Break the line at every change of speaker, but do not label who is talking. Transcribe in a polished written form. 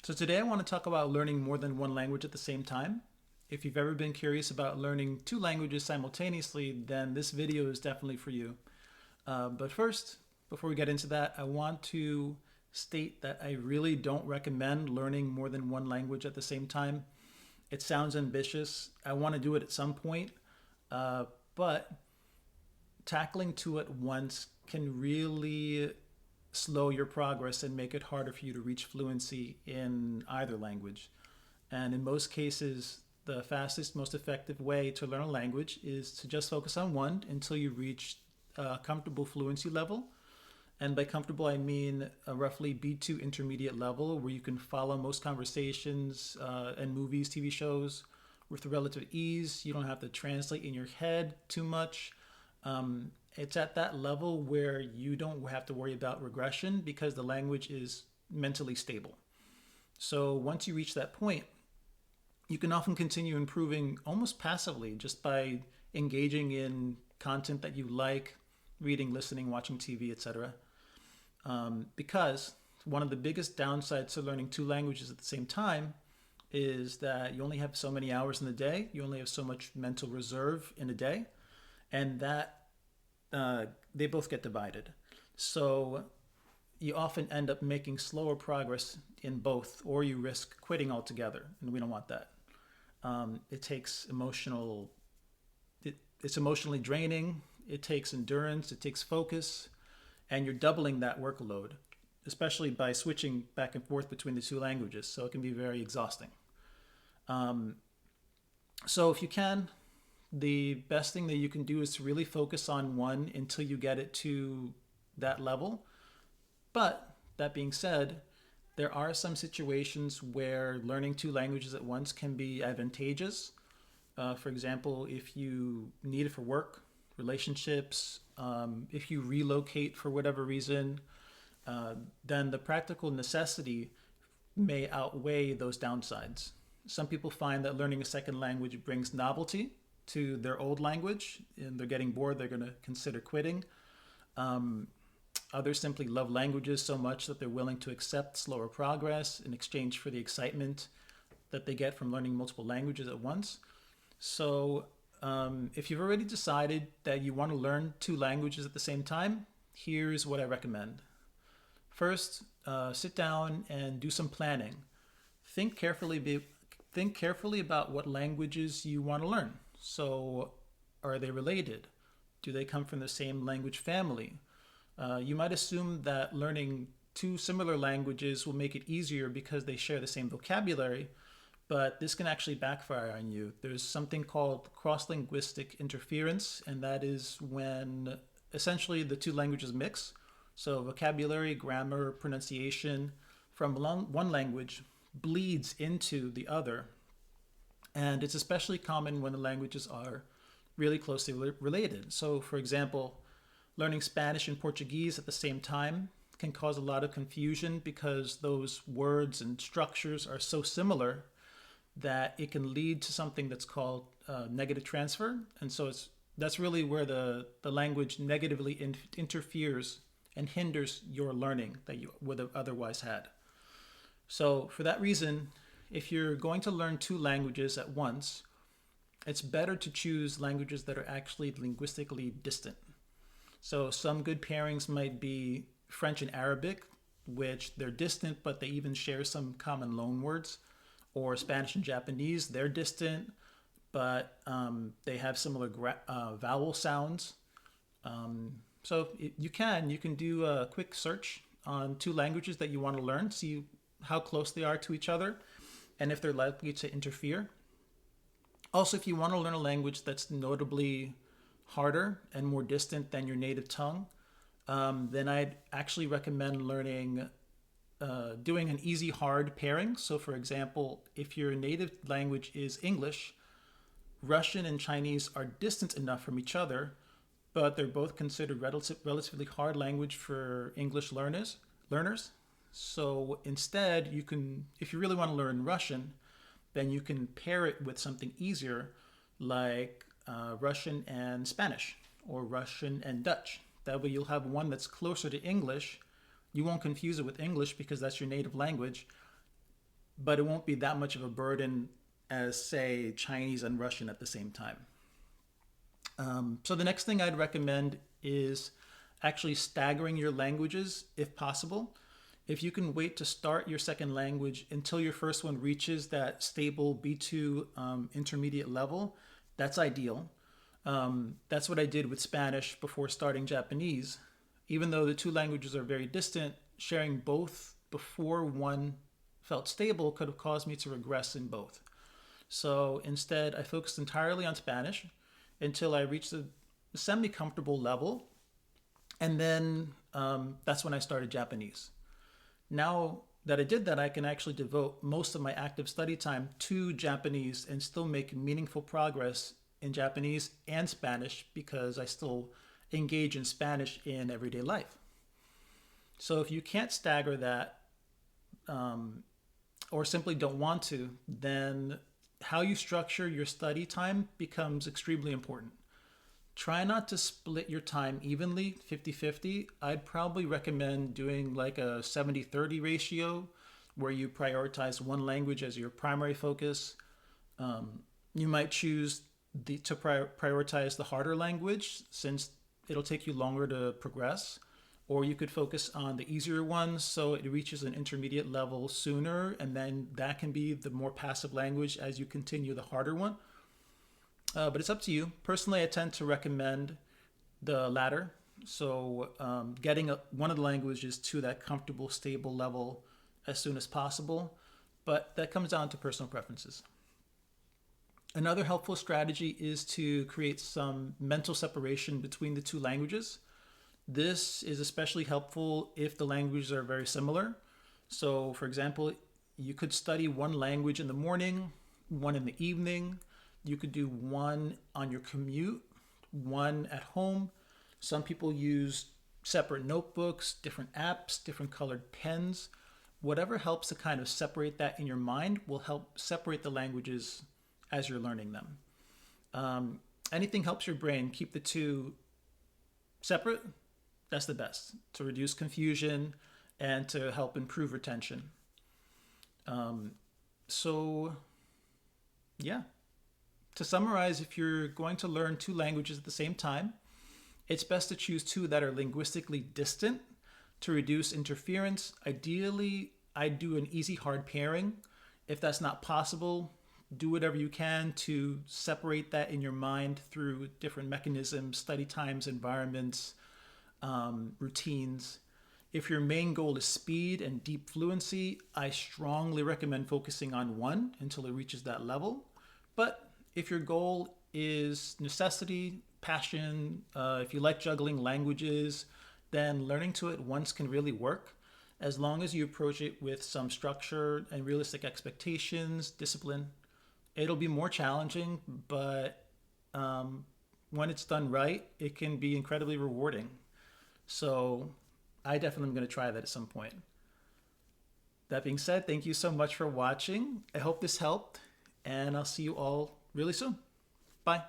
So today I want to talk about learning more than one language at the same time. If you've ever been curious about learning two languages simultaneously, then this video is definitely for you. But first, before we get into that, I want to state that I really don't recommend learning more than one language at the same time. It sounds ambitious. I want to do it at some point, but tackling two at once can really slow your progress and make it harder for you to reach fluency in either language. And in most cases, the fastest, most effective way to learn a language is to just focus on one until you reach a comfortable fluency level. And by comfortable, I mean a roughly B2 intermediate level where you can follow most conversations and movies, TV shows with relative ease. You don't have to translate in your head too much. It's at that level where you don't have to worry about regression because the language is mentally stable. So once you reach that point, you can often continue improving almost passively just by engaging in content that you like, reading, listening, watching TV, etc. Because one of the biggest downsides to learning two languages at the same time is that you only have so many hours in the day, you only have so much mental reserve in a day, and that they both get divided. So you often end up making slower progress in both, or you risk quitting altogether, and we don't want that. It takes it's emotionally draining. It takes endurance. It takes focus, and you're doubling that workload, especially by switching back and forth between the two languages. So it can be very exhausting. So if you can, the best thing that you can do is to really focus on one until you get it to that level. But that being said, there are some situations where learning two languages at once can be advantageous. For example, if you need it for work, relationships, if you relocate for whatever reason, then the practical necessity may outweigh those downsides. Some people find that learning a second language brings novelty to their old language and they're getting bored, they're going to consider quitting. Others simply love languages so much that they're willing to accept slower progress in exchange for the excitement that they get from learning multiple languages at once. So if you've already decided that you want to learn two languages at the same time, here's what I recommend. First, sit down and do some planning. Think carefully, think carefully about what languages you want to learn. So, are they related? Do they come from the same language family? You might assume that learning two similar languages will make it easier because they share the same vocabulary, but this can actually backfire on you. There's something called cross-linguistic interference, and that is when essentially the two languages mix. So vocabulary, grammar, pronunciation from one language bleeds into the other. And it's especially common when the languages are really closely related. So, for example, learning Spanish and Portuguese at the same time can cause a lot of confusion because those words and structures are so similar that it can lead to something that's called negative transfer. And so that's really where the language negatively interferes and hinders your learning that you would have otherwise had. So for that reason, if you're going to learn two languages at once, it's better to choose languages that are actually linguistically distant. So some good pairings might be French and Arabic, which they're distant, but they even share some common loanwords. Or Spanish and Japanese, they're distant, but they have similar vowel sounds. So you can do a quick search on two languages that you want to learn, see how close they are to each other, and if they're likely to interfere. Also, if you want to learn a language that's notably harder and more distant than your native tongue, then I'd actually recommend doing an easy hard pairing. So for example, if your native language is English, Russian and Chinese are distant enough from each other, but they're both considered relatively hard language for English learners. So instead, if you really want to learn Russian, then you can pair it with something easier like Russian and Spanish or Russian and Dutch. That way you'll have one that's closer to English. You won't confuse it with English because that's your native language. but it won't be that much of a burden as, say, Chinese and Russian at the same time. So the next thing I'd recommend is actually staggering your languages if possible. If you can wait to start your second language until your first one reaches that stable B2 intermediate level, that's ideal. That's what I did with Spanish before starting Japanese. Even though the two languages are very distant, sharing both before one felt stable could have caused me to regress in both. So instead, I focused entirely on Spanish until I reached a semi comfortable level. And then that's when I started Japanese. Now that I did that, I can actually devote most of my active study time to Japanese and still make meaningful progress in Japanese and Spanish because I still engage in Spanish in everyday life. So if you can't stagger that or simply don't want to, then how you structure your study time becomes extremely important. Try not to split your time evenly, 50-50. I'd probably recommend doing like a 70-30 ratio where you prioritize one language as your primary focus. You might choose to prioritize the harder language since it'll take you longer to progress. Or you could focus on the easier ones so it reaches an intermediate level sooner, and then that can be the more passive language as you continue the harder one. But it's up to you. Personally, I tend to recommend the latter. So getting one of the languages to that comfortable, stable level as soon as possible. But that comes down to personal preferences. Another helpful strategy is to create some mental separation between the two languages. This is especially helpful if the languages are very similar. So, for example, you could study one language in the morning, one in the evening. You could do one on your commute, one at home. Some people use separate notebooks, different apps, different colored pens. Whatever helps to kind of separate that in your mind will help separate the languages as you're learning them. Anything helps your brain keep the two separate. That's the best to reduce confusion and to help improve retention. So, yeah. To summarize, if you're going to learn two languages at the same time, it's best to choose two that are linguistically distant to reduce interference. Ideally, I'd do an easy hard pairing. If that's not possible, do whatever you can to separate that in your mind through different mechanisms, study times, environments, routines. If your main goal is speed and deep fluency, I strongly recommend focusing on one until it reaches that level. But if your goal is necessity, passion, if you like juggling languages, then learning to it once can really work as long as you approach it with some structure and realistic expectations, discipline. It'll be more challenging, but when it's done right, it can be incredibly rewarding. So I definitely am going to try that at some point. That being said, thank you so much for watching. I hope this helped, and I'll see you all really soon. Bye.